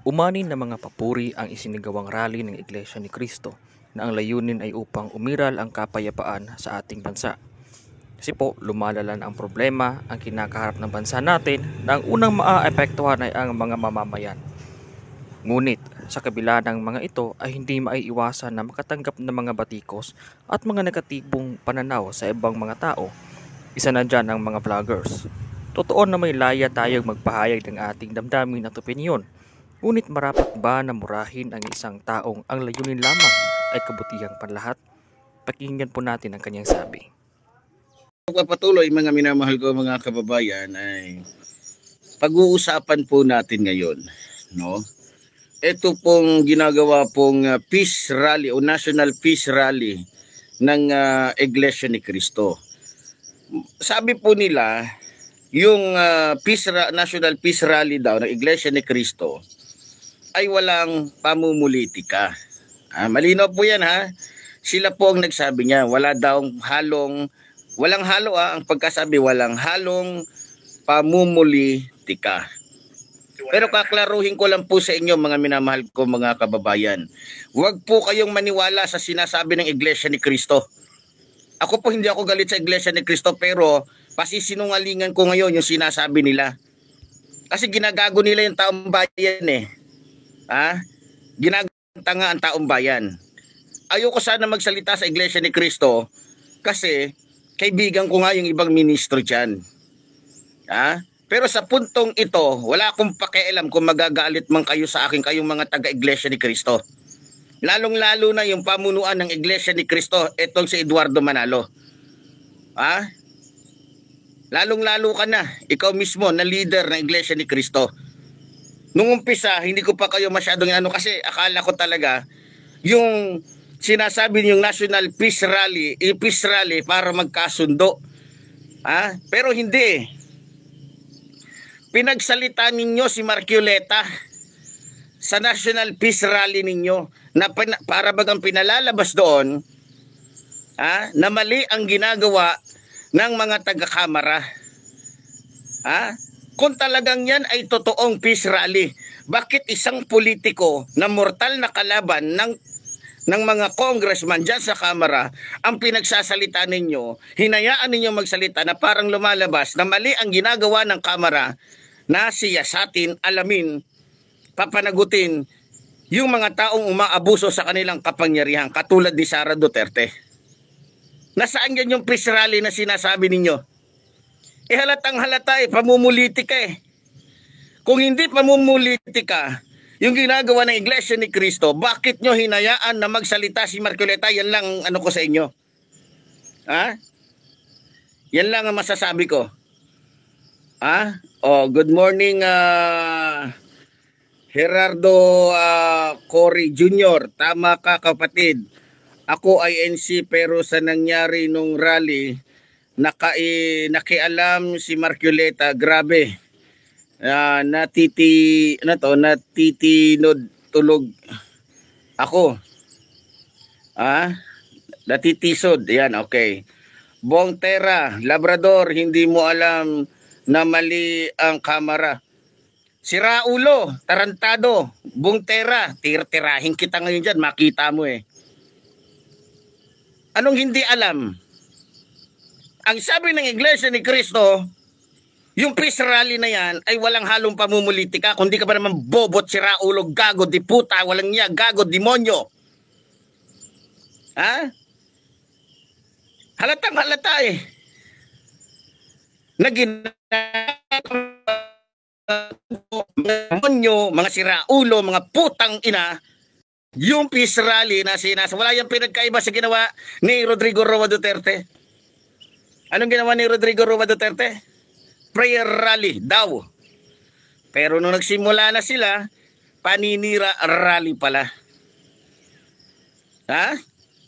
Umani na mga papuri ang isinagawang rally ng Iglesia ni Cristo na ang layunin ay upang umiral ang kapayapaan sa ating bansa. Kasi po, lumalala na ang problema, ang kinakaharap ng bansa natin na ang unang maaapektuhan ay ang mga mamamayan. Ngunit, sa kabila ng mga ito ay hindi maiiwasan na makatanggap ng mga batikos at mga negatibong pananaw sa ibang mga tao. Isa na dyan ang mga vloggers. Totoo na may laya tayong magpahayag ng ating damdamin at opinyon. Ngunit marapat ba na murahin ang isang taong ang layunin lamang ay kabutihang panlahat? Pakinggan po natin ang kanyang sabi. Pagpapatuloy mga minamahal ko mga kababayan ay pag-uusapan po natin ngayon, no? Ito pong ginagawa pong peace rally o national peace rally ng Iglesia ni Cristo. Sabi po nila, yung national peace rally daw ng Iglesia ni Cristo ay walang pamumulitika. Malinaw po yan ha. Sila po ang nagsabi niya, walang halo ang pagkasabi, walang halong pamumulitika. Pero kaklaruhin ko lang po sa inyo mga minamahal ko mga kababayan. Huwag po kayong maniwala sa sinasabi ng Iglesia ni Cristo. Ako po hindi ako galit sa Iglesia ni Cristo pero pasisinungalingan ko ngayon yung sinasabi nila. Kasi ginagago nila yung taong bayan eh. Ginaganta ang taong bayan. Ayoko sana magsalita sa Iglesia ni Cristo kasi kaibigan ko nga yung ibang ministro dyan. Pero sa puntong ito, wala akong pakialam kung magagalit man kayo sa akin, kayong mga taga-Iglesia ni Cristo. Lalong-lalo na yung pamunuan ng Iglesia ni Cristo, itong si Eduardo Manalo. Lalong-lalo ka na, ikaw mismo na leader ng Iglesia ni Cristo. Nung umpisa, hindi ko pa kayo masyadong kasi akala ko talaga yung sinasabi niyong National Peace Rally, peace rally para magkasundo. Pero hindi. Pinagsalita ninyo si Marcoleta sa National Peace Rally ninyo na para bagang pinalalabas doon na mali ang ginagawa ng mga taga-kamara. Kung talagang yan ay totoong peace rally, bakit isang politiko na mortal na kalaban ng mga congressman dyan sa kamara ang pinagsasalita ninyo, hinayaan ninyo magsalita na parang lumalabas na mali ang ginagawa ng kamara na siyasatin, alamin, papanagutin yung mga taong umaabuso sa kanilang kapangyarihan katulad ni Sara Duterte. Nasaan yan yung peace rally na sinasabi ninyo? Halatang halata pamumulitika Kung hindi pamumulitika yung ginagawa ng Iglesia ni Cristo, bakit nyo hinayaan na magsalita si Marcoleta? Yan lang ko sa inyo. Yan lang ang masasabi ko. Good morning Gerardo Cory Jr. Tama ka kapatid. Ako ay NC pero sa nangyari nung rally, nakialam si Marcoleta. Grabe. Natitinod tulog ako. Natitisod. Yan, okay. Bongtera, Labrador, hindi mo alam na mali ang kamera. Si Raulo, tarantado, Bongtera, tirahin kita ngayon dyan, makita mo Anong hindi alam? Ang sabi ng Iglesia ni Cristo, yung peace rally na yan ay walang halong pamumulitika, kundi ka ba naman bobot, si Raulo, gago, di puta, walang niya, gago, demonyo. Halatang halata na demonyo, mga siraulo, mga putang ina, yung peace rally na wala yung pinagkaiba sa ginawa ni Rodrigo Roa Duterte. Anong ginawa ni Rodrigo Roa Duterte? Prayer rally daw. Pero nung nagsimula na sila, paninira rally pala.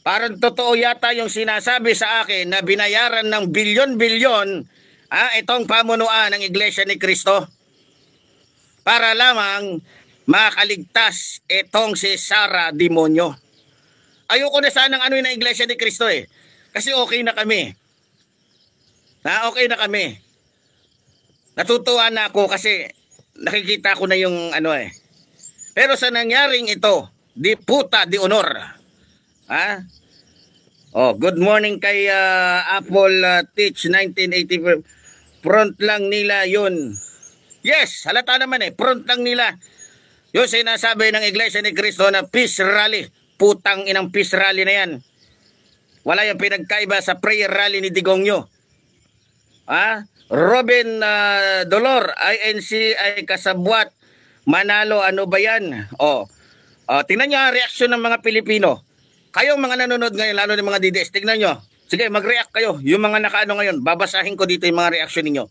Parang totoo yata yung sinasabi sa akin na binayaran ng bilyon-bilyon itong pamunuan ng Iglesia ni Cristo para lamang makaligtas itong si Sara demonyo. Ayoko na sanang ng Iglesia ni Cristo kasi okay na kami. Okay na kami. Natutuwa na ako kasi nakikita ko na yung Pero sa nangyaring ito, di puta, di honor. Ha? Oh, good morning kay Apple Teach 1984. Front lang nila yun. Yes, halata naman front lang nila. Yung sinasabi ng Iglesia ni Cristo na peace rally. Putang inang peace rally na yan. Wala yung pinagkaiba sa prayer rally ni Digongyo. Robin Dolor, INC ay kasabwat. Manalo, ano ba yan? Tingnan nyo ang reaksyon ng mga Pilipino. Kayong mga nanonood ngayon, lalo ng mga DDS, tingnan nyo. Sige, mag-react kayo. Yung mga nakaano ngayon, babasahin ko dito yung mga reaksyon ninyo.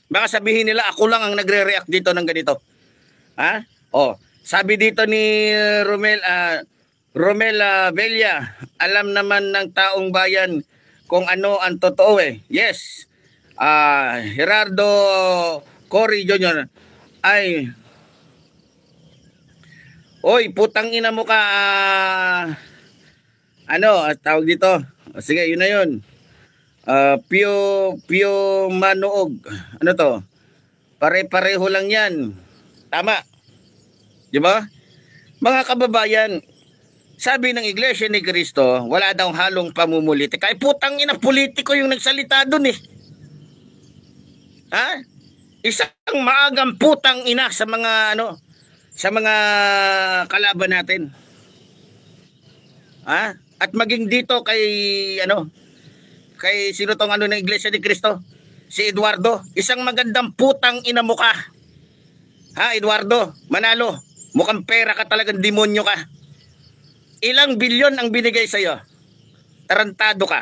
Baka sabihin nila, ako lang ang nagre-react dito ng ganito. Sabi dito ni Romel Villa, alam naman ng taong bayan kung ano ang totoo Yes. Gerardo Cory Jr. ay oy, putang ina mo ka. Tawag dito. Sige, yun na yun. Pio Manoog. Ano to? Pare-pareho lang yan. Tama. Di ba? Mga kababayan, sabi ng Iglesia ni Cristo, wala daw halong pamumulitik. Ay putang ina, politiko yung nagsalita dun Isang maagang putang ina sa mga sa mga kalaban natin. At maging dito kay kay sino tong ng Iglesia ni Cristo? Si Eduardo, isang magandang putang ina mo ka. Eduardo, Manalo, mukhang pera ka, talagang demonyo ka. Ilang bilyon ang binigay sa iyo? Tarantado ka.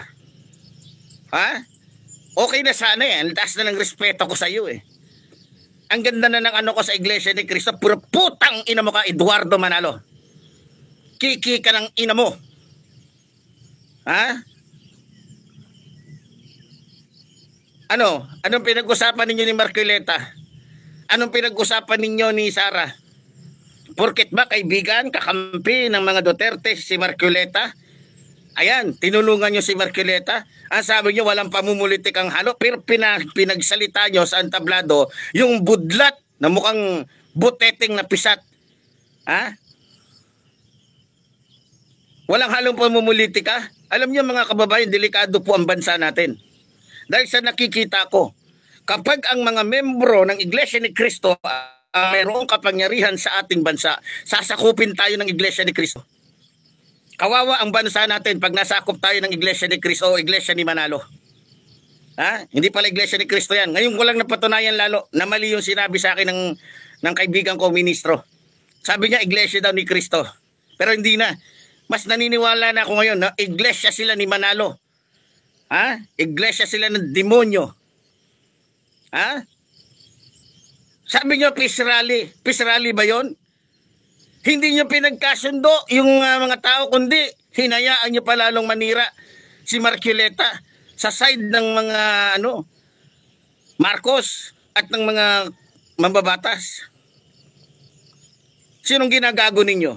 Okay na sana Ang taas na ng respeto ko sa iyo Ang ganda na ng ko sa Iglesia ni Cristo, puro putang ina mo ka, Eduardo Manalo. Kiki ka ng ina mo. Anong pinag-usapan ninyo ni Marcoleta? Anong pinag-usapan ninyo ni Sara? Porket ba kaibigan, kakampi ng mga Duterte si Marcoleta? Ayan, tinulungan nyo si Marcoleta. Ang sabi nyo, walang pamumulitik ang halo, pero pinagsalita nyo sa antablado yung budlat na mukhang buteteng na pisat. Walang halong pamumulitika. Alam niyo mga kababayan, delikado po ang bansa natin. Dahil sa nakikita ko, kapag ang mga membro ng Iglesia ni Cristo mayroong kapangyarihan sa ating bansa, sasakupin tayo ng Iglesia ni Cristo. Kawawa ang bansa natin pag nasakop tayo ng Iglesia ni Cristo o Iglesia ni Manalo. Hindi pala Iglesia ni Cristo yan. Ngayon ko lang napatunayan lalo na mali yung sinabi sa akin ng kaibigan ko, ministro. Sabi niya, Iglesia daw ni Cristo. Pero hindi na. Mas naniniwala na ako ngayon na Iglesia sila ni Manalo. Iglesia sila ng demonyo. Sabi niyo peace rally. Peace rally ba yon? Hindi niyo pinagkasundo yung mga tao, kundi hinayaan niyo pa lalong manira si Marcoleta sa side ng mga Marcos at ng mga mambabatas. Sinong ginagago ninyo?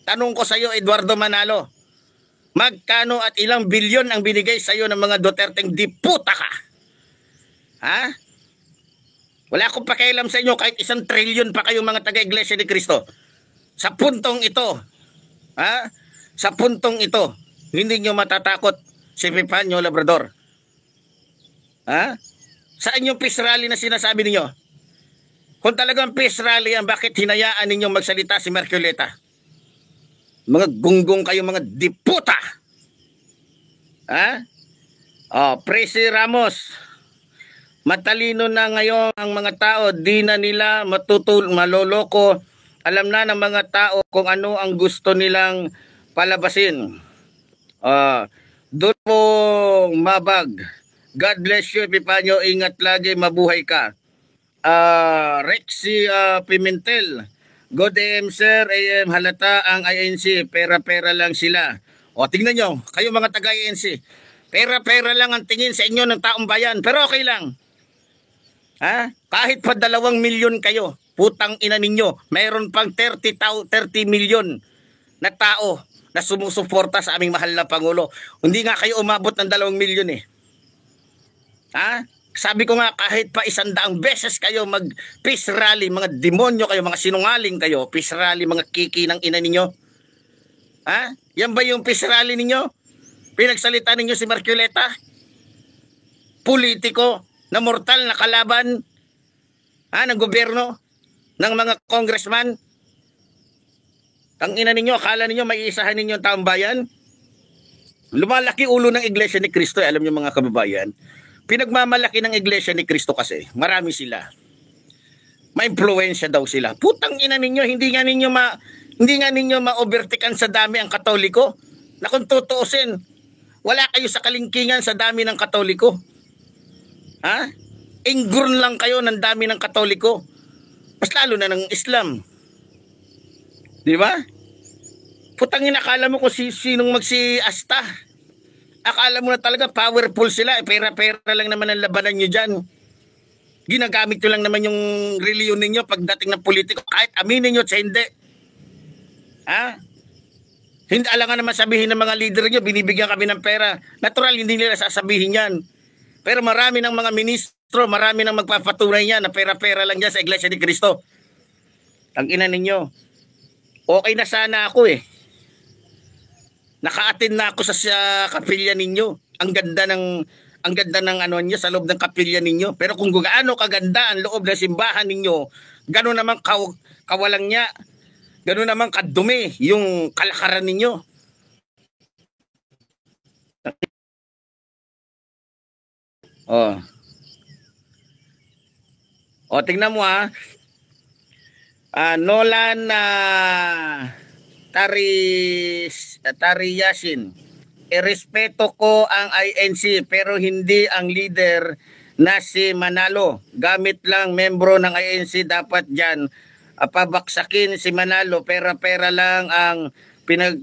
Tanong ko sa iyo, Eduardo Manalo, magkano at ilang bilyon ang binigay sa iyo ng mga Duterteng di puta ka? Wala akong pakialam sa inyo kahit 1 trilyon pa kayong mga taga-Iglesia ni Cristo. Sa puntong ito, sa puntong ito, hindi nyo matatakot si Epifanio Labrador. Saan yung peace rally na sinasabi ninyo? Kung talagang peace rally yan, bakit hinayaan ninyong magsalita si Marcoleta? Mga gunggong kayo, mga diputa. Presi Ramos, matalino na ngayon ang mga tao, di na nila maloloko. Alam na ng mga tao kung ano ang gusto nilang palabasin. Doon po mabag. God bless you, Epifanio. Ingat lagi, mabuhay ka. Rexy Pimentel, good AM sir, AM halata ang INC, pera-pera lang sila. Tingnan nyo, kayo mga taga-INC, pera-pera lang ang tingin sa inyo ng taong bayan, pero okay lang. Kahit pa 2 milyon kayo, putang ina ninyo, mayroon pang 30 milyon na tao na sumusuporta sa aming mahal na Pangulo. Hindi nga kayo umabot ng 2 milyon Sabi ko nga, kahit pa 100 beses kayo mag-peace rally, mga demonyo kayo, mga sinungaling kayo, peace rally, mga kiki ng ina ninyo. Ha? Yan ba yung peace rally ninyo? Pinagsalita ninyo si Marcoleta? Politiko na mortal na kalaban ng gobyerno, ng mga congressman? Ang ina ninyo, akala ninyo maiisahan ninyo ang taong bayan? Lumalaki ulo ng Iglesia ni Cristo, alam niyo mga kababayan. Pinagmamalaki ng Iglesia ni Cristo kasi, marami sila. Ma-impluwensya daw sila. Putang ina ninyo, hindi nga ninyo ma-overtaken sa dami ang Katoliko. Na kung tutuusin, wala kayo sa kalingkingan sa dami ng Katoliko. Ha? Ingurn lang kayo ng dami ng Katoliko. Mas lalo na ng Islam. Di ba? Putang ina, akala mo kung sinong magsi-asta. Akala mo na talaga powerful sila. Pera-pera lang naman ang labanan nyo dyan. Ginagamit nyo lang naman yung reliyon ninyo pagdating ng politiko. Kahit aminin nyo at hindi. Ha? Hindi alangan naman sabihin ng mga leader nyo, binibigyan kami ng pera. Natural, hindi nila sasabihin yan. Pero marami ng mga ministro, marami ng magpapatunay yan na pera-pera lang dyan sa Iglesia ni Cristo. Ang ina ninyo. Okay na sana ako eh. Naka-attend na ako sa kapilya ninyo. Ang ganda ng ano niyo sa loob ng kapilya ninyo. Pero kung gaano kaganda ang loob ng simbahan ninyo, gano'n naman kawalang niya, gano'n naman kadumi yung kalakaran ninyo. Tingnan mo Nolan Tariyasin. Irespeto ko ang INC pero hindi ang leader na si Manalo. Gamit lang membro ng INC dapat dyan. Pabaksakin si Manalo, pera-pera lang ang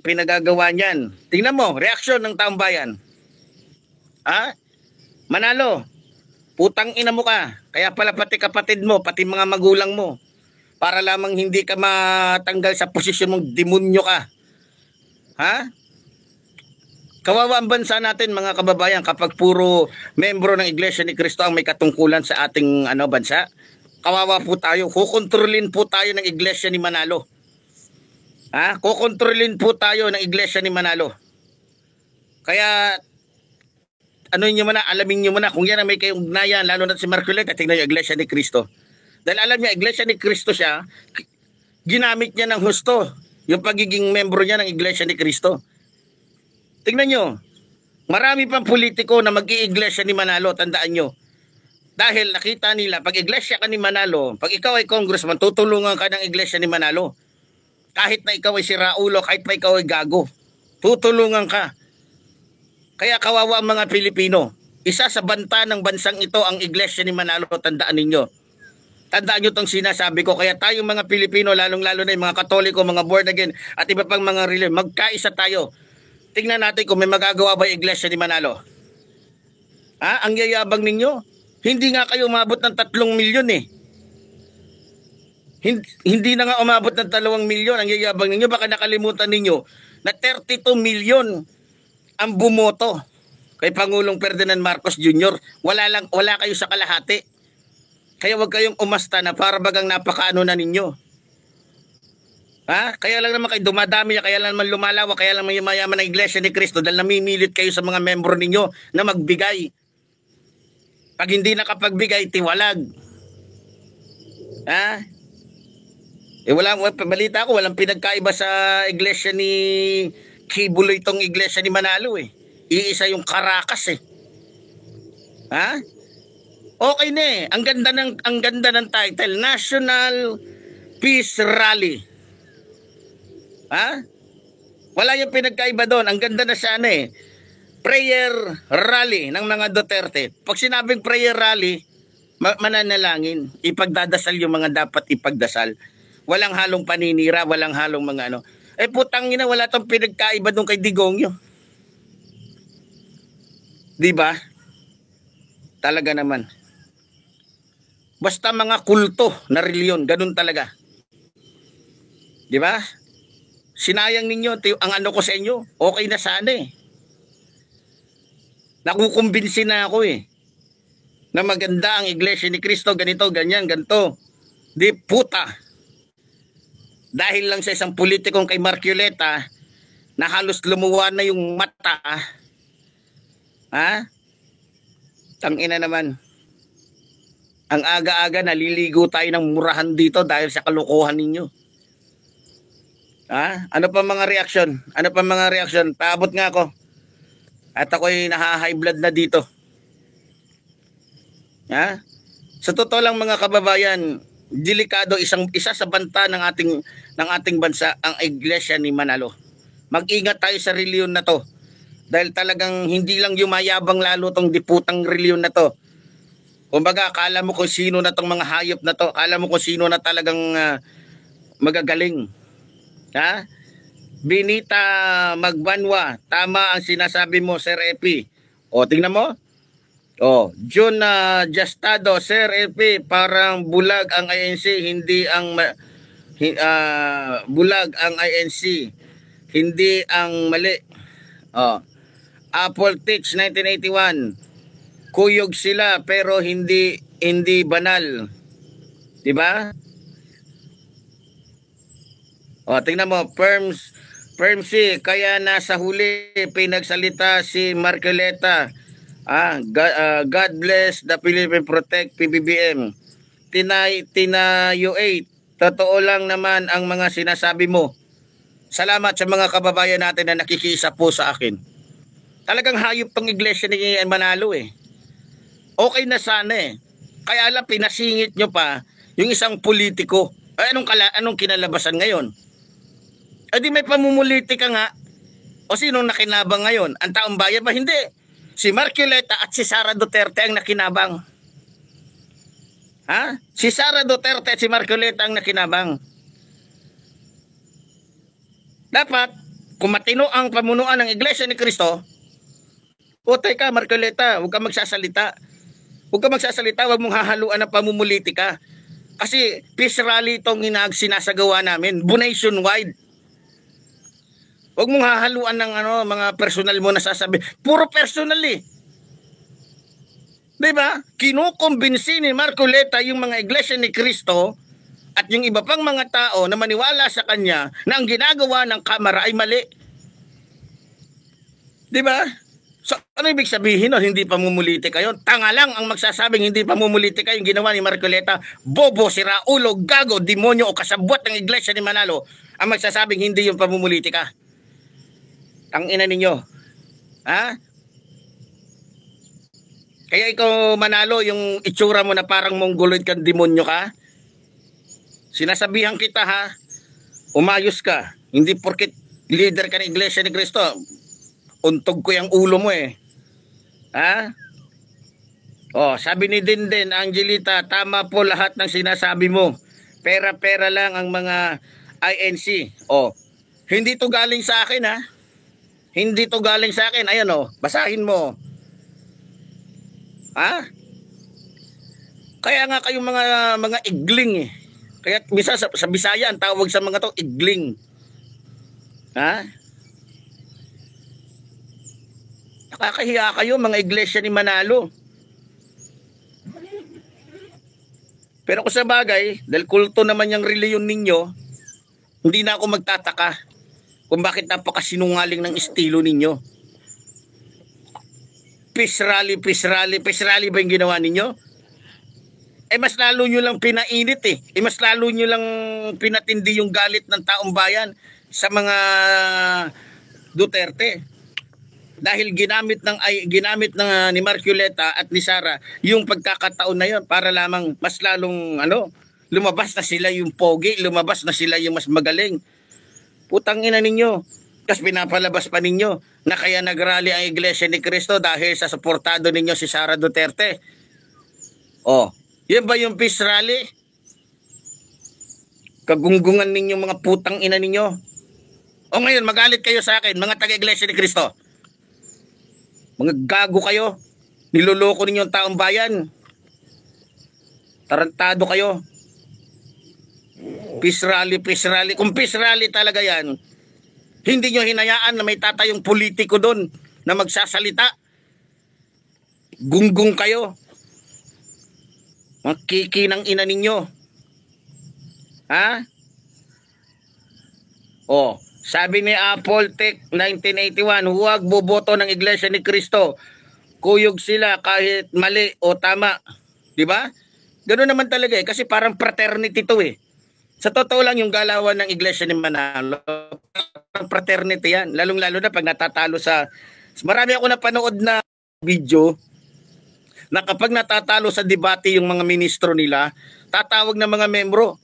pinagagawa niyan. Tingnan mo, reaksyon ng taong bayan. Manalo, putang ina mo ka. Kaya pala pati kapatid mo, pati mga magulang mo. Para lamang hindi ka matanggal sa posisyon mong demonyo ka. Kawawa ang bansa natin mga kababayan kapag puro membro ng Iglesia ni Cristo ang may katungkulan sa ating bansa. Kawawa po tayo. Kukontrolin po tayo ng Iglesia ni Manalo. Kukontrolin po tayo ng Iglesia ni Manalo. Kaya alamin niyo muna kung yan ang may kayong ugnayan, lalo na si Marcoleta, tingnan niyo Iglesia ni Cristo. Dahil alam niya, Iglesia ni Cristo siya, ginamit niya ng husto yung pagiging membro niya ng Iglesia ni Cristo. Tingnan niyo, marami pang politiko na mag-i-Iglesia ni Manalo, tandaan niyo. Dahil nakita nila, pag Iglesia ka ni Manalo, pag ikaw ay congressman, tutulungan ka ng Iglesia ni Manalo. Kahit na ikaw ay siraulo, kahit pa ikaw ay gago, tutulungan ka. Kaya kawawa ang mga Pilipino. Isa sa banta ng bansang ito ang Iglesia ni Manalo, tandaan ninyo. Tandaan nyo itong sinasabi ko. Kaya tayong mga Pilipino, lalong-lalo na yung mga Katoliko, mga born again, at iba pang mga religion, magkaisa tayo. Tingnan natin kung may magagawa ba yung Iglesia ni Manalo. Ang yayabang ninyo. Hindi nga kayo umabot ng 3 milyon eh. Hindi na nga umabot ng 2 milyon ang yayabang ninyo. Baka nakalimutan ninyo na 32 milyon ang bumoto kay Pangulong Ferdinand Marcos Jr. Wala kayo sa kalahati. Kaya wag kayong umasta na para bagang napakaano na ninyo. Kaya lang naman kayo dumadami, kaya lang naman lumalawa, kaya lang naman mayaman ng Iglesia ni Cristo dahil namimilit kayo sa mga membro ninyo na magbigay. Pag hindi nakapagbigay, tiwalag. Balita ko, walang pinagkaiba sa Iglesia ni Kibulo itong Iglesia ni Manalo eh. Iisa yung Caracas eh. Okay na eh. Ang ganda ng title, National Peace Rally. Wala yung pinagkaiba doon. Ang ganda na sana eh. Prayer rally ng mga Duterte. Pag sinabing prayer rally, mananalangin. Ipagdadasal yung mga dapat ipagdasal. Walang halong paninira, walang halong mga ano. Putang ina, wala tong pinagkaiba doon kay Digongyo. Diba? Talaga naman. Basta mga kulto na reliyon, ganun talaga. Di ba? Sinayang ninyo ang ano ko sa inyo. Okay na sana eh. Nakukumbinsi na ako eh. na maganda ang Iglesia ni Cristo, ganito, ganyan, ganito. Di puta. Dahil lang sa isang politikong kay Marcoleta na halos lumuwa na yung mata. Ha? Tangina naman. Ang aga-aga naliligo tayo ng murahan dito dahil sa kalokohan ninyo. Ha? Ano pa mga reaksyon? Ano pa mga reaksyon? Paabot nga ako. At ako'y naha-high blood na dito. Ha? Sa totoo lang mga kababayan, delikado isa sa banta ng ating bansa ang Iglesia ni Manalo. Mag-ingat tayo sa reliyon na to. Dahil talagang hindi lang yumayabang lalo tong diputang reliyon na to. Kumbaga, akala mo kung sino na tong mga hayop na to. Akala mo kung sino na talagang magagaling. Ha? Benita Magbanwa, tama ang sinasabi mo, Sir Epi. O, tingnan mo. O, June Justado, Sir Epi, parang bulag ang INC, hindi ang bulag ang INC, hindi ang mali. O, Apple Teach 1981, kuyog sila pero hindi banal. 'Di ba? O, tingnan mo, Permsi, kaya nasa huli pinagsalita si Marcoleta. God bless the Philippine Protect PBBM. Tinayo 8. Totoo lang naman ang mga sinasabi mo. Salamat sa mga kababayan natin na nakikisa po sa akin. Talagang hayop tong Iglesia ni Manalo eh. Okay na sana eh. Kaya lang pinasingit nyo pa yung isang politiko. Ay, anong kinalabasan ngayon? Eh di may pamumulitika nga. O sinong nakinabang ngayon? Ang taong bayan ba? Hindi. Si Marcoleta at si Sara Duterte ang nakinabang. Ha? Si Sara Duterte at si Marcoleta ang nakinabang. Dapat, kung matino ang pamunuan ng Iglesia ni Cristo, o teka Marcoleta, huwag ka magsasalita. Huwag ka magsasalita, huwag mong hahaluan ng pamumulitika. Kasi peace rally itong sinasagawa namin, nationwide. Huwag mong hahaluan ng mga personal mo na sasabi. Puro personal eh. Diba? Kinukumbinsi ni Marcoleta yung mga Iglesia ni Cristo at yung iba pang mga tao na maniwala sa kanya na ang ginagawa ng Kamara ay mali. Diba? So, ano ibig sabihin nun? Hindi pamumulitika yun. Tanga lang ang magsasabing hindi pamumulitika yung ginawa ni Marcoleta. Bobo, siraulo, gago, demonyo o kasabwat ng Iglesia ni Manalo ang magsasabing hindi yung pamumulitika. Tangina ninyo. Ha? Kaya ikaw Manalo, yung itsura mo na parang mongoloid kang demonyo ka. Sinasabihan kita ha, umayos ka. Hindi porket leader ka ng Iglesia ni Cristo, untog ko yung ulo mo eh. Ha? Oh, sabi ni Dinden, Angelita, tama po lahat ng sinasabi mo. Pera-pera lang ang mga INC. Oh, hindi to galing sa akin ha. Hindi to galing sa akin. Ayan oh, basahin mo. Ha? Kaya nga kayong mga igling eh. Kaya misa sa Bisaya ang tawag sa mga to igling. Ha? Nakakahiya kayo mga Iglesia ni Manalo. Pero kung sa bagay, dahil kulto naman yung reliyon ninyo, hindi na ako magtataka kung bakit napakasinungaling ng estilo ninyo. Peace rally ba yung ginawa ninyo? Eh mas lalo nyo lang pinainit eh. Mas lalo nyo lang pinatindi yung galit ng taong bayan sa mga Duterte. Dahil ginamit ni Marcoleta at ni Sara yung pagkakataon na yun para lamang mas lalong lumabas na sila yung pogi, lumabas na sila yung mas magaling. Putang ina ninyo. Kasi pinapalabas pa ninyo na kaya nagrally ang Iglesia ni Cristo dahil sa suportado ninyo si Sara Duterte. Oh, yan ba yung peace rally? Kagunggungan ninyo mga putang ina ninyo. O ngayon magalit kayo sa akin mga taga-Iglesia ni Cristo. Mga gago kayo. Niloloko ninyo ang taong bayan. Tarantado kayo. Peace rally. Kung peace rally talaga yan, hindi nyo hinayaan na may tatayong politiko doon na magsasalita. Gunggong kayo. Mga kiki ng ina ninyo. Ha? Oh, sabi ni Apple Tech 1981, huwag boboto ng Iglesia ni Cristo. Kuyog sila kahit mali o tama. Di ba? Ganoon naman talaga eh, kasi parang fraternity to eh. Sa totoo lang yung galawan ng Iglesia ni Manalo, parang fraternity yan. Lalong-lalo na pag natatalo sa... Marami ako napanood na video na kapag natatalo sa debate yung mga ministro nila, tatawag ng mga membro,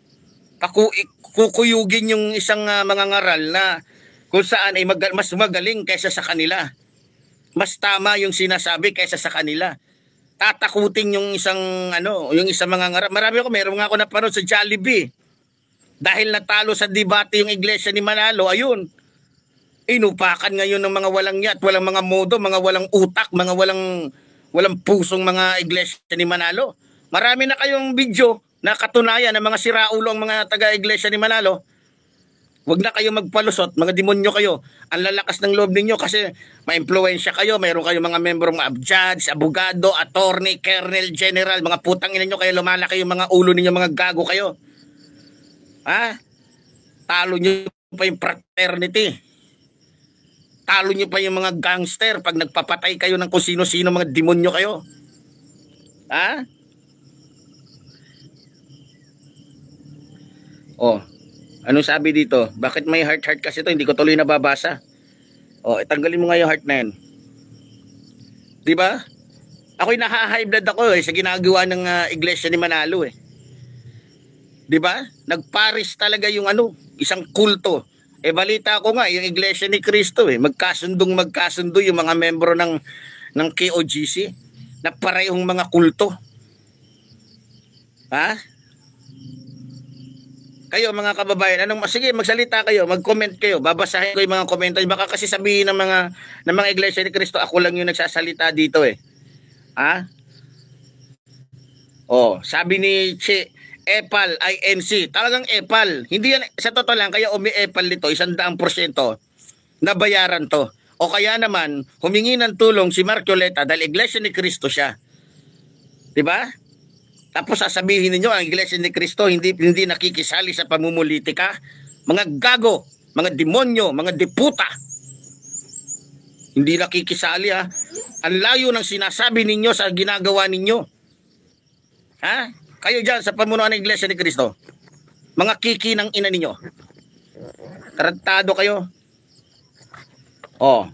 kukuyugin yung isang mga ngaral na kung saan ay mas magaling kaysa sa kanila. Mas tama yung sinasabi kaysa sa kanila. Tatakutin yung isang yung isang mga ngaral. Meron nga ako napanood sa Jollibee. Dahil natalo sa debate yung Iglesia ni Manalo, ayun. Inupakan ngayon ng mga walang yat, walang mga modo, mga walang utak, mga walang pusong mga Iglesia ni Manalo. Marami na kayong video na katunayan ng mga siraulo ang mga taga-Iglesia ni Manalo. Huwag na kayo magpalusot, mga demonyo kayo. Ang lalakas ng loob ninyo kasi ma-impluwensya kayo. Mayroon kayong mga membro, mga judge, abogado, attorney, colonel, general, mga putang ina nyo, kaya lumalaki yung mga ulo ninyo, mga gago kayo. Ha? Talo nyo pa yung fraternity. Talo nyo pa yung mga gangster pag nagpapatay kayo ng kung sino-sino, mga demonyo kayo. Ha? Oh, anong sabi dito? Bakit may heart kasi to? Hindi ko tuloy nababasa. Oh, itanggalin mo nga yung heart na yan. Di ba? Ako'y naha-high blood ako sa ginagawa ng Iglesia ni Manalo eh. Di ba? Nagparis talaga yung isang kulto. Balita ko nga yung Iglesia ni Cristo magkasundo yung mga membro ng KOGC na parehong mga kulto. Ha? Kayo mga kababayan, sige, magsalita kayo, mag-comment kayo, babasahin ko yung mga komentaryo. Baka kasi sabihin ng mga Iglesia ni Cristo, ako lang yung nagsasalita dito eh. Ha? Oh, sabi ni Epal, INC, talagang Epal. Hindi yan, sa totoo lang, kaya umi-Epal nito, 100% nabayaran to. O kaya naman, humingi ng tulong si Marcoleta dahil Iglesia ni Cristo siya. Diba? Tapos sasabihin ninyo, ang Iglesia ni Cristo hindi nakikisali sa pamumulitika. Mga gago, mga demonyo, mga deputa. Hindi nakikisali ha. Ang layo ng sinasabi ninyo sa ginagawa ninyo. Ha? Kayo dyan sa pamunuan ng Iglesia ni Cristo, mga kiki ng ina ninyo, tarantado kayo. Oh,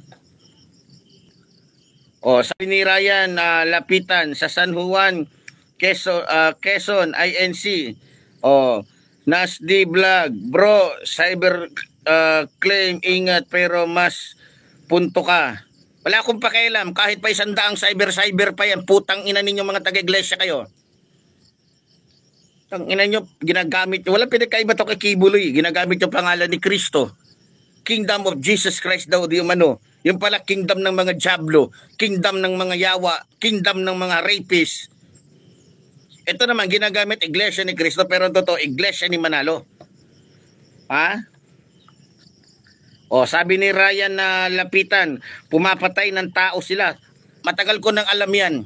sabi ni Ryan Lapitan sa San Juan, Quezon, INC. Nasdi Vlog, bro, cyber claim, ingat pero mas punto ka. Wala akong pakialam, kahit pa 100 cyber pa yan, putang ina ninyo mga taga-iglesia kayo. Ang ina nyo, ginagamit nyo, walang pinagkaiba to kay Kibuloy, ginagamit yung pangalan ni Kristo. Kingdom of Jesus Christ daw, yung pala kingdom ng mga diablo, kingdom ng mga yawa, kingdom ng mga rapist. Ito naman, ginagamit Iglesia ni Cristo, pero totoo, Iglesia ni Manalo. Ha? Sabi ni Ryan na Lapitan, pumapatay ng tao sila. Matagal ko nang alam yan.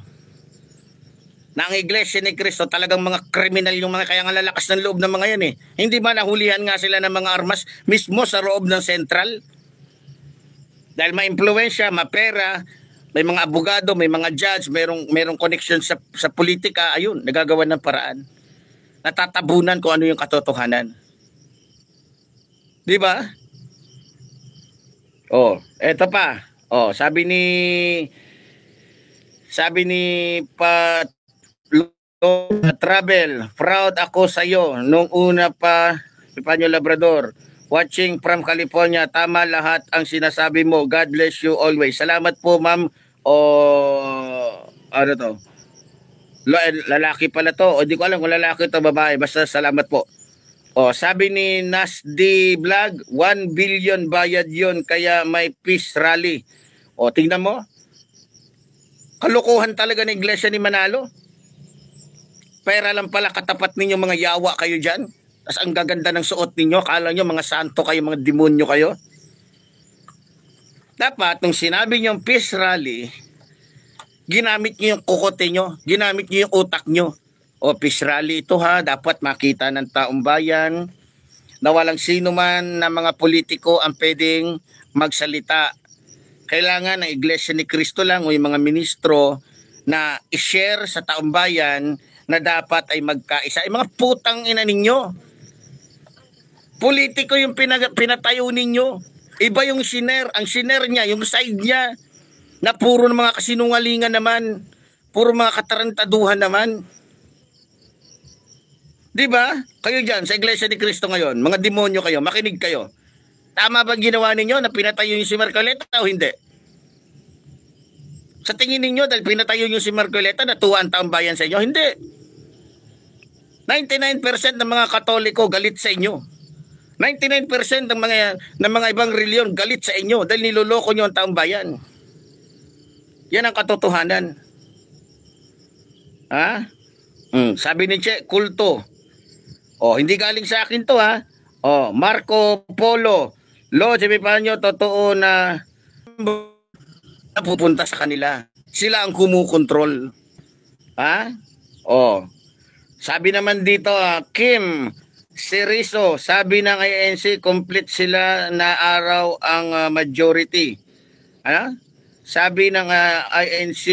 Na ang Iglesia ni Cristo talagang mga kriminal yung mga, kaya nga lalakas ng loob ng mga yan eh. Hindi ba nahulihan nga sila ng mga armas mismo sa loob ng sentral? Dahil ma-impluwensya, mapera, may mga abogado, may mga judge, merong connection sa politika, ayun, nagagawa ng paraan. Natatabunan kung ano yung katotohanan. Di ba? Eto pa. Sabi ni Travel, proud ako sa iyo nung una pa Panyo Labrador, watching from California. Tama lahat ang sinasabi mo, God bless you always. Salamat po ma'am. Ano to, lalaki pala to, di ko alam kung lalaki to babae, basta salamat po. Sabi ni Nasdi Vlog, 1 billion bayad yon kaya may peace rally. Tingnan mo, kalukuhan talaga ng Iglesia ni Manalo. Pera lang pala katapat ninyo, mga yawa kayo dyan. Tapos ang gaganda ng suot ninyo, akala nyo mga santo kayo, mga demonyo kayo. Dapat, nung sinabi nyo peace rally, ginamit nyo yung kukote nyo, ginamit nyo yung utak nyo. O peace rally ito ha, dapat makita ng taong bayan na walang sino man na mga politiko ang pwedeng magsalita. Kailangan ng Iglesia ni Cristo lang o yung mga ministro na i-share sa taong bayan na dapat ay magkaisa. Ay mga putang ina ninyo. Politiko yung pinatayo ninyo. Iba yung shiner. Ang shiner niya, yung side niya, na puro ng mga kasinungalingan naman. Puro mga katarantaduhan naman. Di ba? Kayo dyan, sa Iglesia ni Cristo ngayon, mga demonyo kayo, makinig kayo. Tama ba ginawa ninyo na pinatayo yung si Marcoleta o hindi? Sa tingin ninyo, dahil pinatayo yung si Marcoleta, natuwa ang taong bayan sa inyo? Hindi. 99% ng mga Katoliko galit sa inyo. 99% ng mga ibang reliyon galit sa inyo dahil niloloko nyo ang taong bayan. Yan ang katotohanan. Ha? Sabi ni Che, kulto. Hindi galing sa akin to ha. Marco Polo. Sabi pa nyo, totoo na pupunta sa kanila. Sila ang kumukontrol. Ha? Sabi naman dito, Kim Seriso, sabi ng INC, complete sila na araw ang majority. Ano? Sabi ng INC,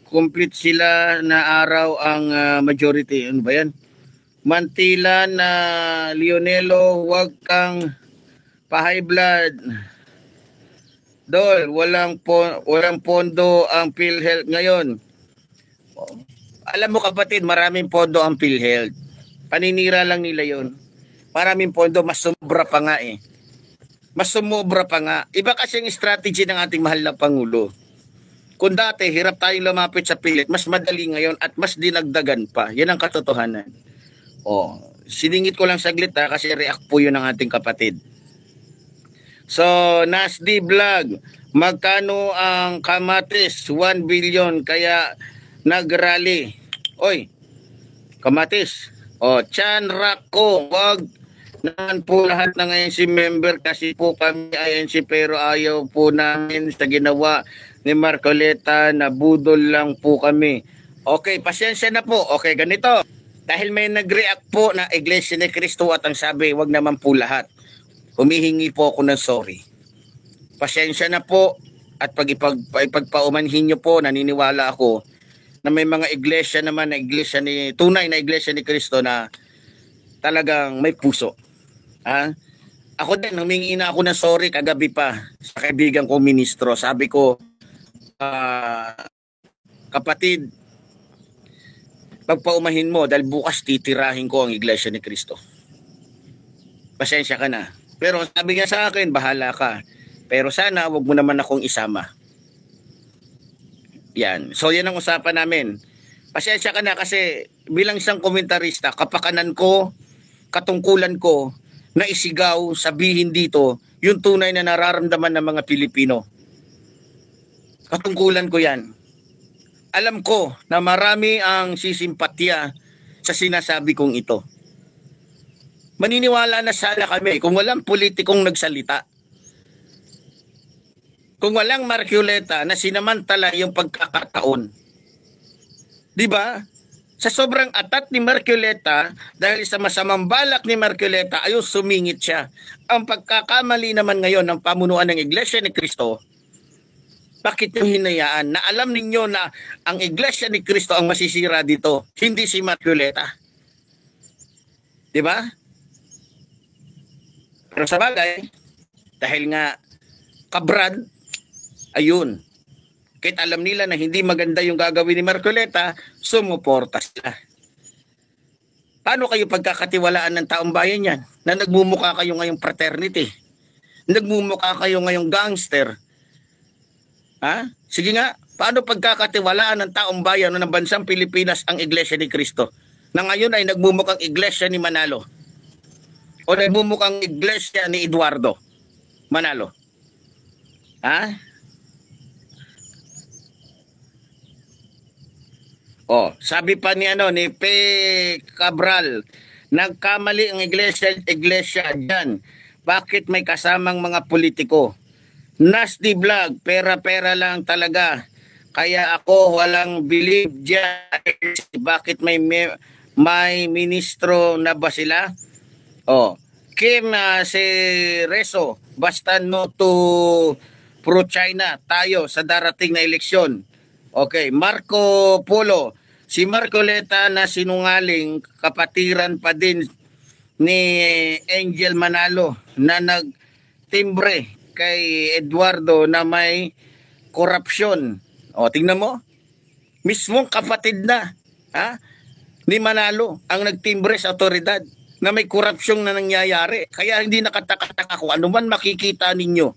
complete sila na araw ang majority. Ano ba yan? Mantila na Leonelo, huwag kang pa-high blood. Dol, walang pondo ang PhilHealth ngayon. Alam mo kapatid, maraming pondo ang PhilHealth. Paninira lang nila yon. Maraming pondo, mas sumobra pa nga eh. Mas sumobra pa nga. Iba kasi yung strategy ng ating mahal na Pangulo. Kung dati, hirap tayong lumapit sa PhilHealth, mas madali ngayon at mas dinagdagan pa. Yan ang katotohanan. Siningit ko lang saglit kasi react po yun ng ating kapatid. So, Nasdi Vlog, magkano ang kamatis? 1 billion, kaya nagrally. Oy, kamatis. Chan Rako, wag naman po lahat ng INC member kasi po kami INC pero ayaw po namin sa ginawa ni Marcoleta na budol lang po kami. Okay, pasensya na po. Okay, ganito. Dahil may nag-react po na Iglesia ni Cristo at ang sabi, wag naman po lahat. Humihingi po ako ng sorry. Pasensya na po at ipagpaumanhin nyo po, naniniwala ako na may mga iglesia naman na tunay na iglesia ni Cristo na talagang may puso. Ako din, humingi na ako ng sorry kagabi pa sa kaibigan ko ministro. Sabi ko, kapatid, pagpaumahin mo dahil bukas titirahin ko ang iglesia ni Cristo. Pasensya ka na. Pero sabi niya sa akin, bahala ka. Pero sana wag mo naman akong isama. Yan. So yan ang usapan namin. Pasensya ka na kasi bilang isang komentarista, kapakanan ko, katungkulan ko, na isigaw, sabihin dito, yung tunay na nararamdaman ng mga Pilipino. Katungkulan ko yan. Alam ko na marami ang sisimpatya sa sinasabi kong ito. Maniniwala na sana kami kung walang politikong nagsalita. Kung walang Marcoleta na sinamantala yung pagkakataon. Di ba? Sa sobrang atat ni Marcoleta, dahil sa masamang balak ni Marcoleta, ayun sumingit siya. Ang pagkakamali naman ngayon ng pamunuan ng Iglesia ni Cristo, bakit yung hinayaan na alam ninyo na ang Iglesia ni Cristo ang masisira dito, hindi si Marcoleta? Di ba? Pero sa bagay, dahil nga kabrad, ayun. Kahit alam nila na hindi maganda yung gagawin ni Marcoleta, sumuporta sila. Paano kayo pagkakatiwalaan ng taong bayan yan? Na nagmumukha kayo ngayong fraternity. Nagmumukha kayo ngayong gangster. Sige nga, paano pagkakatiwalaan ng taong bayan o ng bansang Pilipinas ang Iglesia ni Cristo? Na ngayon ay nagmumukhang Iglesia ni Manalo. O nagmumukhang Iglesia ni Eduardo Manalo. Sabi pa ni P. Cabral, nagkamali ang iglesia diyan. Bakit may kasamang mga politiko? Nasty Vlog, pera-pera lang talaga. Kaya ako walang believe dyan. Bakit may ministro na ba sila? Oh, Kim si Reso, basta no to pro-China tayo sa darating na eleksyon. Okay, Marco Polo, si Marcoleta na sinungaling, kapatiran pa din ni Angel Manalo na nagtimbre kay Eduardo na may korupsyon. O, tingnan mo, mismong kapatid na ni Manalo ang nagtimbre sa otoridad na may korupsyon na nangyayari. Kaya hindi nakataka-taka kung ano man makikita ninyo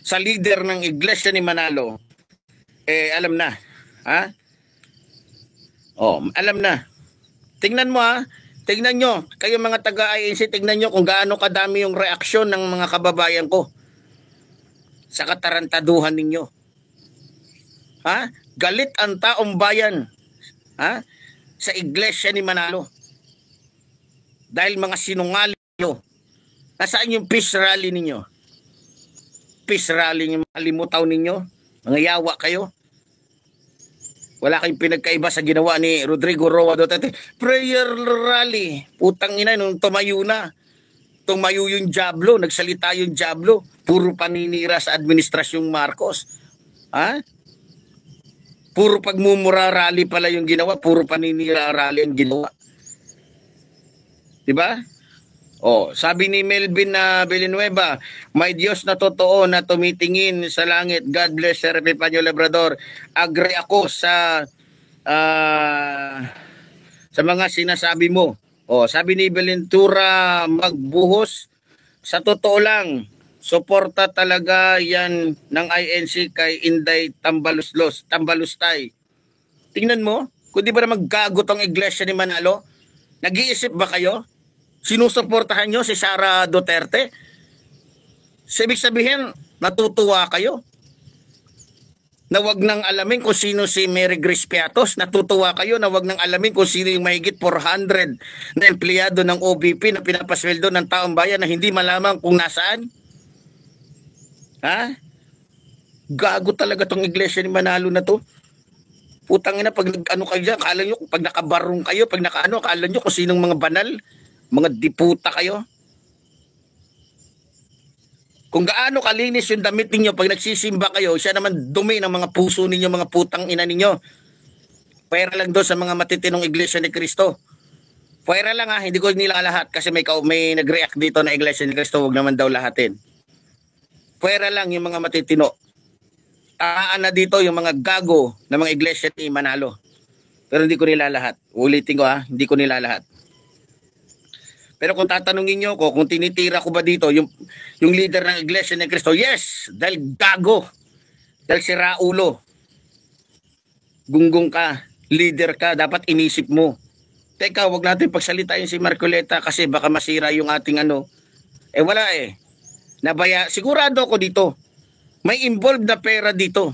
sa leader ng iglesia ni Manalo, alam na. Alam na. Tingnan mo tingnan nyo, kayo mga taga-INC, tingnan nyo kung gaano kadami yung reaksyon ng mga kababayan ko sa katarantaduhan ninyo. Galit ang taong bayan sa iglesia ni Manalo. Dahil mga sinungaling nyo. Nasaan yung peace rally ninyo? Peace rally yung malimutaw ninyo? Mga yawa kayo? Wala kayong pinagkaiba sa ginawa ni Rodrigo Roa Duterte. Prayer rally. Putang ina, nung tumayo na. Tumayo yung Diablo, nagsalita yung Diablo. Puro paninira sa administrasyong Marcos. Puro pagmumura rally pala yung ginawa. Puro paninira rally yung ginawa. Diba? Sabi ni Melvin Villanueva, may Diyos na totoo na tumitingin sa langit. God bless Sir Epifanio Labrador. Agree ako sa mga sinasabi mo. Sabi ni Valentura Magbuhos, sa totoo lang, suporta talaga yan ng INC kay Inday Tambalustay. Tingnan mo, kung di ba na maggago tong iglesia ni Manalo? Nag-iisip ba kayo? Sinusuportahan nyo si Sara Duterte? Ibig sabihin, natutuwa kayo? Na wag nang alamin kung sino si Mary Grace Piatos? Natutuwa kayo na wag nang alamin kung sino yung mahigit 400 na empleyado ng OBP na pinapasweldo ng taong bayan na hindi malaman kung nasaan? Gago talaga tong iglesia ni Manalo na to. Putang ina, pag ano kayo dyan, akala nyo, pag nakabarong kayo, pag akala nyo kung sinong mga banal, mga diputa kayo. Kung gaano kalinis yung damit ninyo pag nagsisimba kayo, siya naman dumi ng mga puso ninyo, mga putang ina ninyo. Pwera lang doon sa mga matitinong iglesia ni Cristo. Pwera lang hindi ko nilalahat kasi may nag-react dito na iglesia ni Cristo, huwag naman daw lahatin. Pwera lang yung mga matitino. Na dito yung mga gago na mga iglesia ni Manalo. Pero hindi ko nilalahat. Ulitin ko hindi ko nilalahat. Pero kung tatanungin nyo ko, kung tinitira ko ba dito yung leader ng iglesia ni Cristo, yes, dahil gago. Dahil si Raulo. Gunggong ka, leader ka, dapat inisip mo. Teka, wag natin pagsalitain si Marcoleta kasi baka masira yung ating wala sigurado ako dito. May involved na pera dito.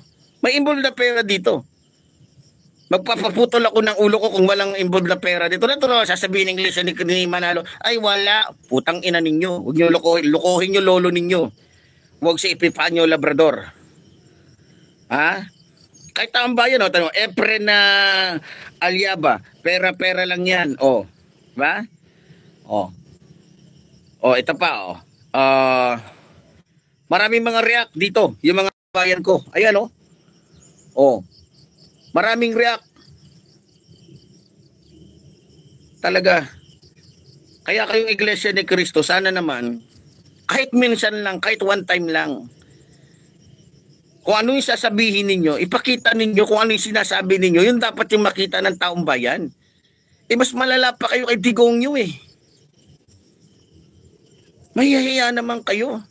Magpapaputol ako ng ulo ko kung walang involved na pera dito. Sasabihin ng iglesia ni Manalo, ay wala. Putang ina ninyo. Huwag nyo lukohin nyo lolo ninyo. Huwag si Epifanio Labrador. Kahit taong bayan, Efren na Alyaba, pera-pera lang yan. Ba? Ito pa, maraming mga react dito, yung mga bayan ko. Ayan, maraming react. Talaga. Kaya kayong iglesia ni Cristo, sana naman, kahit minsan lang, kahit one time lang, kung ano yung sasabihin ninyo, ipakita ninyo kung ano yung sinasabi ninyo, yun dapat yung makita ng taong bayan. Mas malala pa kayo kay Digong nyo Mahihiya naman kayo.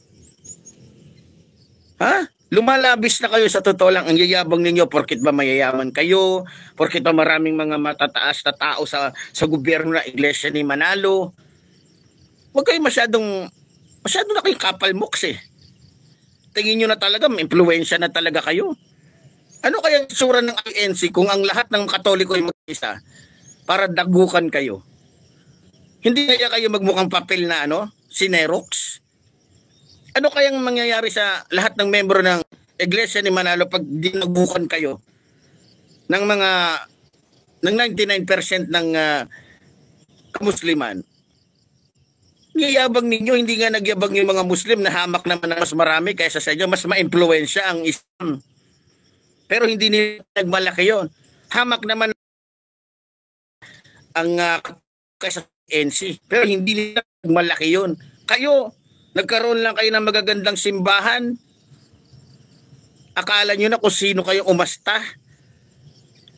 Lumalabis na kayo sa totoo lang. Ang yayabang ninyo, porkit ba mayayaman kayo, porkit ba maraming mga matataas na tao sa gobyerno na iglesia ni Manalo. Huwag kayo masyado na kayong kapal moks Tingin nyo na talaga, may impluensya na talaga kayo. Ano kaya sura ng INC kung ang lahat ng Katoliko ay mag-isa para dagukan kayo? Hindi kaya kayo magmukhang papel na si Nerox? Ano kayang mangyayari sa lahat ng membro ng Iglesia ni Manalo pag dinabukan kayo ng mga ng 99% ng kamusliman. Niyabang ninyo, hindi nga nagyabang yung mga Muslim na hamak naman na mas marami kaysa sa inyo, mas ma-impluwensya ang Islam. Pero hindi nila nagmalaki yun. Hamak naman ang kaysa NC. Pero hindi nila nagmalaki yun. Kayo, nagkaroon lang kayo ng magagandang simbahan. Akala nyo na kung sino kayo umasta.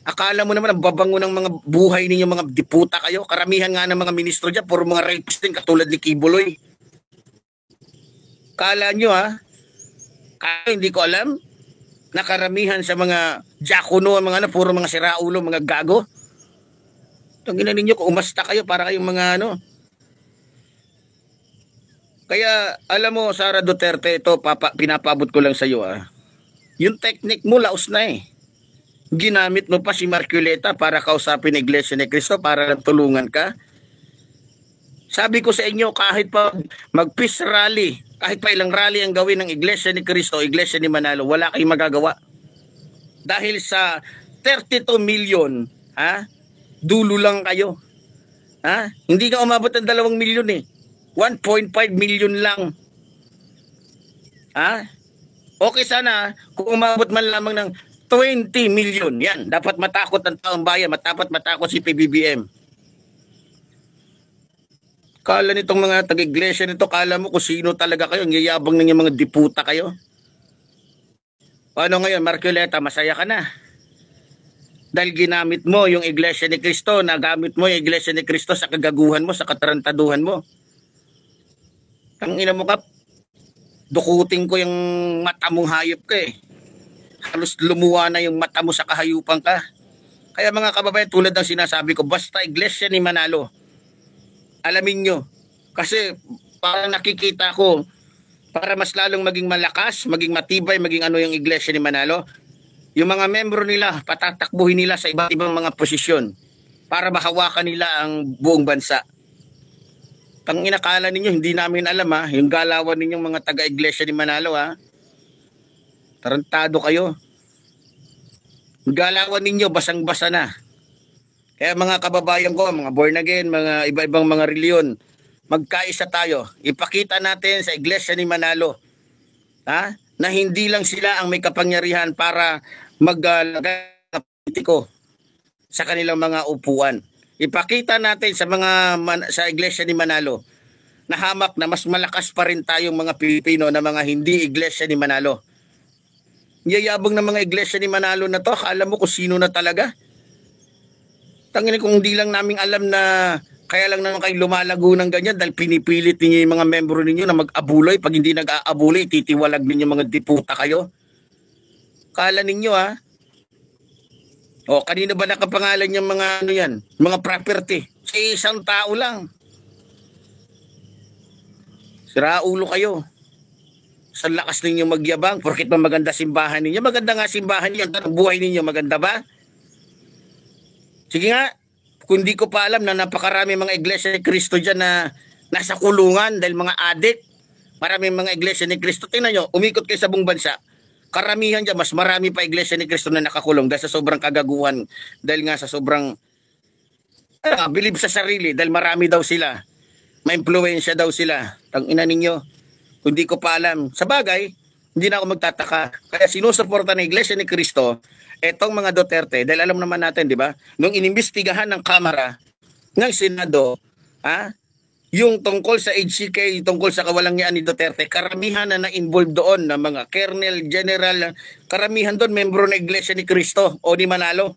Akala mo naman ang babango ng mga buhay ninyo, mga diputa kayo. Karamihan nga ng mga ministro dyan, puro mga rapist din katulad ni Kibuloy. Akala nyo kaya hindi ko alam na karamihan sa mga diakono, mga puro mga siraulo, mga gago. Tangina ninyo kung umasta kayo para kayong mga Kaya alam mo, Sara Duterte, ito pinapabot ko lang sa iyo Yung technique mo laos na Ginamit mo pa si Marcoleta para kausapin ang Iglesia ni Cristo para tulungan ka. Sabi ko sa inyo, kahit pa mag-peace rally, kahit pa ilang rally ang gawin ng Iglesia ni Cristo, Iglesia ni Manalo, wala kayong magagawa. Dahil sa 32 million, dulo lang kayo. Hindi ka umabot ng 2 milyon 1.5 million lang. Okay sana kung umabot man lamang ng 20 million. Yan, dapat matakot ang taong bayan, dapat matakot si PBBM. Kala nitong mga taga-iglesia nito, kala mo kung sino talaga kayo, ngiyabang ng mga diputa kayo. Ano ngayon, Marcoleta, masaya ka na? Dahil ginamit mo yung Iglesia ni Cristo, nagamit mo yung Iglesia ni Cristo sa kagaguhan mo, sa katarantaduhan mo. Ang ina mo ka, dukutin ko yung mata mong hayop ka Halos lumuwa na yung mata mo sa kahayupan ka. Kaya mga kababayan, tulad ng sinasabi ko, basta Iglesia ni Manalo, alamin nyo. Kasi parang nakikita ko, para mas lalong maging malakas, maging matibay, maging yung Iglesia ni Manalo, yung mga membro nila, patatakbuhin nila sa iba't ibang mga posisyon para mahawakan nila ang buong bansa. Pang inakala ninyo, hindi namin alam yung galawan ninyong mga taga-Iglesia ni Manalo Tarantado kayo. Galawan ninyo, basang-basa na. Kaya mga kababayan ko, mga born again, mga iba-ibang mga reliyon, magkaisa tayo. Ipakita natin sa Iglesia ni Manalo na hindi lang sila ang may kapangyarihan para maglagay ng politiko sa kanilang mga upuan. Ipakita natin sa Iglesia ni Manalo na hamak na mas malakas pa rin tayong mga Pilipino na mga hindi Iglesia ni Manalo. Yayabang ng mga Iglesia ni Manalo na to, akala mo kung sino na talaga? Tangina, kung hindi lang namin alam na kaya lang naman kayo lumalago ng ganyan dahil pinipilit ninyo yung mga membro ninyo na mag-abuloy. Pag hindi nag-aabuloy, titiwalag ninyo mga diputa kayo. Kala ninyo kanino ba nakapangalan yung mga yan? Mga property. Sa isang tao lang. Sira ulo kayo. Sa lakas ninyo magyabang, porkit ba maganda simbahan ninyo? Maganda nga simbahan ninyo. Ang buhay ninyo, maganda ba? Sige nga, kung di ko pa alam na napakarami mga Iglesia ni Cristo dyan na nasa kulungan dahil mga adik. Maraming mga Iglesia ni Cristo. Tingnan nyo, umikot kayo sa buong bansa. Karamihan dyan, mas marami pa Iglesia ni Cristo na nakakulong dahil sa sobrang kagaguhan. Dahil nga sa sobrang bilib sa sarili. Dahil marami daw sila. Ma-impluensya daw sila. Tangina ninyo. Kung di ko pa alam. Sa bagay, hindi na ako magtataka. Kaya sinusuporta ng Iglesia ni Cristo etong mga Duterte, dahil alam naman natin, di ba? Nung inimbestigahan ng Kamara, ng Senado, yung tungkol sa HCK, tungkol sa kawalangyaan ni Duterte, karamihan na na-involved doon na mga Colonel, General, karamihan doon, membro ng Iglesia ni Cristo o ni Manalo.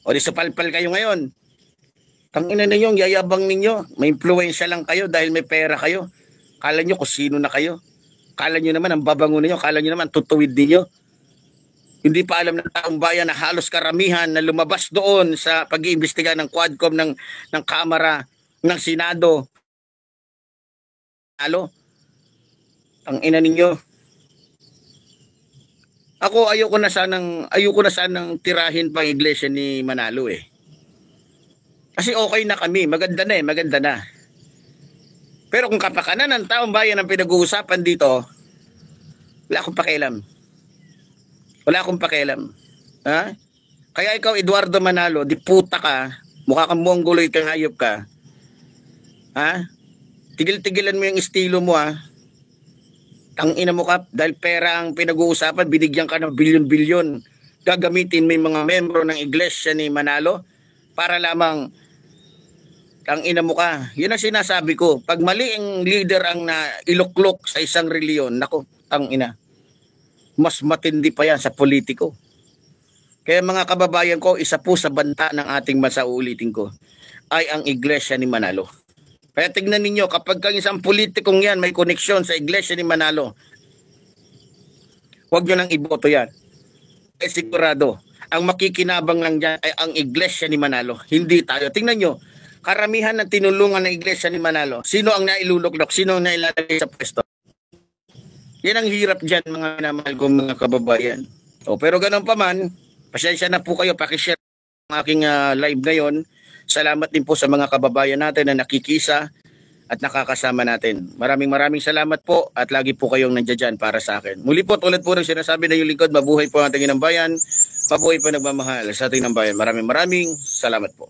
O di supalpal kayo ngayon. Tangina ninyo, yayabang ninyo, may impluensya lang kayo dahil may pera kayo. Kala nyo kung sino na kayo. Kala nyo naman ang babango ninyo, kala nyo naman tutuwid ninyo. Hindi pa alam ng taong bayan na halos karamihan na lumabas doon sa pag-iimbestiga ng Quadcom ng Kamara, ng Senado. Ang ina ninyo. Ako ayoko na sanang tirahin pang Iglesia ni Manalo Kasi okay na kami, maganda na. Pero kung kapakanan ng taong bayan ang pinag-uusapan dito, Wala akong pakialam. Wala akong pakialam. Ha? Kaya ikaw, Eduardo Manalo, di puta ka, mukha kang mongoloid kang hayop ka. Ha? Tigil-tigilan mo yung estilo mo, ha? Tangina mo ka, dahil pera ang pinag-uusapan, binigyan ka ng bilyon-bilyon. Gagamitin mo yung mga membro ng iglesia ni Manalo para lamang tangina mo ka. Yun ang sinasabi ko. Pag mali ang leader ang iluklok sa isang reliyon, nako, tangina. Mas matindi pa yan sa politiko. Kaya mga kababayan ko, isa po sa banta ng ating bansa, uulitin ko, ay ang iglesia ni Manalo. Kaya tignan ninyo, kapag kang isang politikong yan may koneksyon sa iglesia ni Manalo, huwag nyo nang iboto yan. Ay sigurado, ang makikinabang lang dyan ay ang iglesia ni Manalo, hindi tayo. Tingnan nyo, karamihan ng tinulungan ng iglesia ni Manalo, sino ang nailuluklok, sino ang nailalagay sa pwesto? Yan ang hirap dyan, mga minamahal kong mga kababayan. Pero ganun pa man, pasensya na po kayo, pakishare ang aking live ngayon. Salamat din po sa mga kababayan natin na nakikisa at nakakasama natin. Maraming salamat po at lagi po kayong nandiyan para sa akin. Muli po, tulad po ng sinasabi ng iyong lingkod, mabuhay po ang ating inang bayan, mabuhay po nagmamahal sa ating inang bayan. Maraming salamat po.